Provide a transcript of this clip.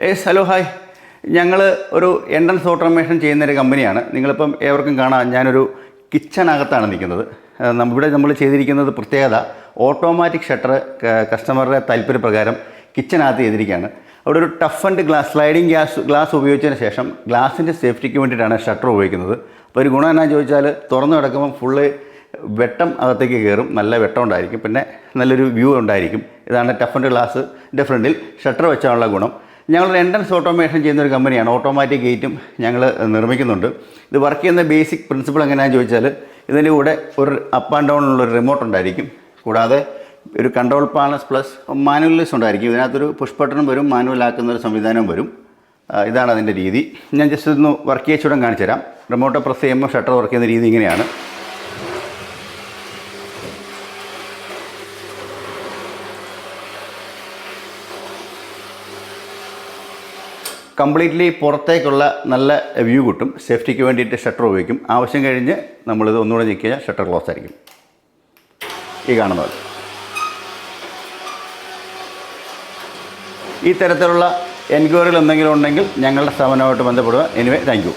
Hello hi. ഞങ്ങൾ ഒരു entrance automation ചെയ്യുന്നൊരു കമ്പനിയാണ്. നിങ്ങളിപ്പം ഏവർക്കും കാണാം, ഞാനൊരു കിച്ചണകത്താണ് നിൽക്കുന്നത്. ഇവിടെ നമ്മൾ ചെയ്തിരിക്കുന്നത് പ്രത്യേകത ഓട്ടോമാറ്റിക് ഷട്ടർ കസ്റ്റമറുടെ താല്പര്യപ്രകാരം കിച്ചണകത്ത് ചെയ്തിരിക്കുകയാണ്. അവിടെ ഒരു ടഫ് ആൻഡ് സ്ലൈഡിങ് ഗ്ലാസ് ഉപയോഗിച്ചതിന് ശേഷം ഗ്ലാസിൻ്റെ സേഫ്റ്റിക്ക് വേണ്ടിയിട്ടാണ് ഷട്ടർ ഉപയോഗിക്കുന്നത്. അപ്പോൾ ഒരു ഗുണം എന്നാന്ന് ചോദിച്ചാൽ തുറന്നു കിടക്കുമ്പം ഫുള്ള് വെട്ടം അകത്തേക്ക് കയറും, നല്ല വെട്ടം ഉണ്ടായിരിക്കും, പിന്നെ നല്ലൊരു വ്യൂ ഉണ്ടായിരിക്കും. ഇതാണ് ടഫ് ആൻഡ് ഗ്ലാസിൻ്റെ ഫ്രണ്ടിൽ ഷട്ടർ വെച്ചാലുള്ള ഗുണം. ഞങ്ങളൊരു എൻട്രൻസ് ഓട്ടോമേഷൻ ചെയ്യുന്നൊരു കമ്പനിയാണ്. ഓട്ടോമാറ്റിക് ഗേറ്റും ഞങ്ങൾ നിർമ്മിക്കുന്നുണ്ട്. ഇത് വർക്ക് ചെയ്യുന്ന ബേസിക് പ്രിൻസിപ്പിൾ എങ്ങനെയാണെന്ന് ചോദിച്ചാൽ, ഇതിൻ്റെ കൂടെ ഒരു അപ്പ് ആൻഡ് ഡൗൺ ഉള്ളൊരു റിമോട്ട് ഉണ്ടായിരിക്കും. കൂടാതെ ഒരു കൺട്രോൾ പാനൽസ് പ്ലസ് മാനുവൽസ് ഉണ്ടായിരിക്കും. ഇതിനകത്തൊരു പുഷ് ബട്ടണും വരും, മാനുവലാക്കുന്ന ഒരു സംവിധാനവും വരും. ഇതാണ് അതിൻ്റെ രീതി. ഞാൻ ജസ്റ്റ് ഒന്ന് വർക്ക് ചെയ്യിച്ചൂടെ കാണിച്ചു തരാം. റിമോട്ട് പ്രസ് ചെയ്യുമ്പോൾ ഷട്ടർ വർക്ക് ചെയ്യുന്ന രീതി ഇങ്ങനെയാണ്. കംപ്ലീറ്റ്ലി പുറത്തേക്കുള്ള നല്ല വ്യൂ കിട്ടും. സേഫ്റ്റിക്ക് വേണ്ടിയിട്ട് ഷട്ടർ ഉപയോഗിക്കും. ആവശ്യം കഴിഞ്ഞ് നമ്മളിത് ഒന്നുകൂടെ ഞെക്കിയാൽ ഷട്ടർ ക്ലോസ് ആയിരിക്കും. ഈ കാണുന്നത് ഈ തരത്തിലുള്ള എൻക്വയറികൾ എന്തെങ്കിലും ഉണ്ടെങ്കിൽ ഞങ്ങളുടെ സ്ഥാപനവുമായിട്ട് ബന്ധപ്പെടുക. Anyway, thank you.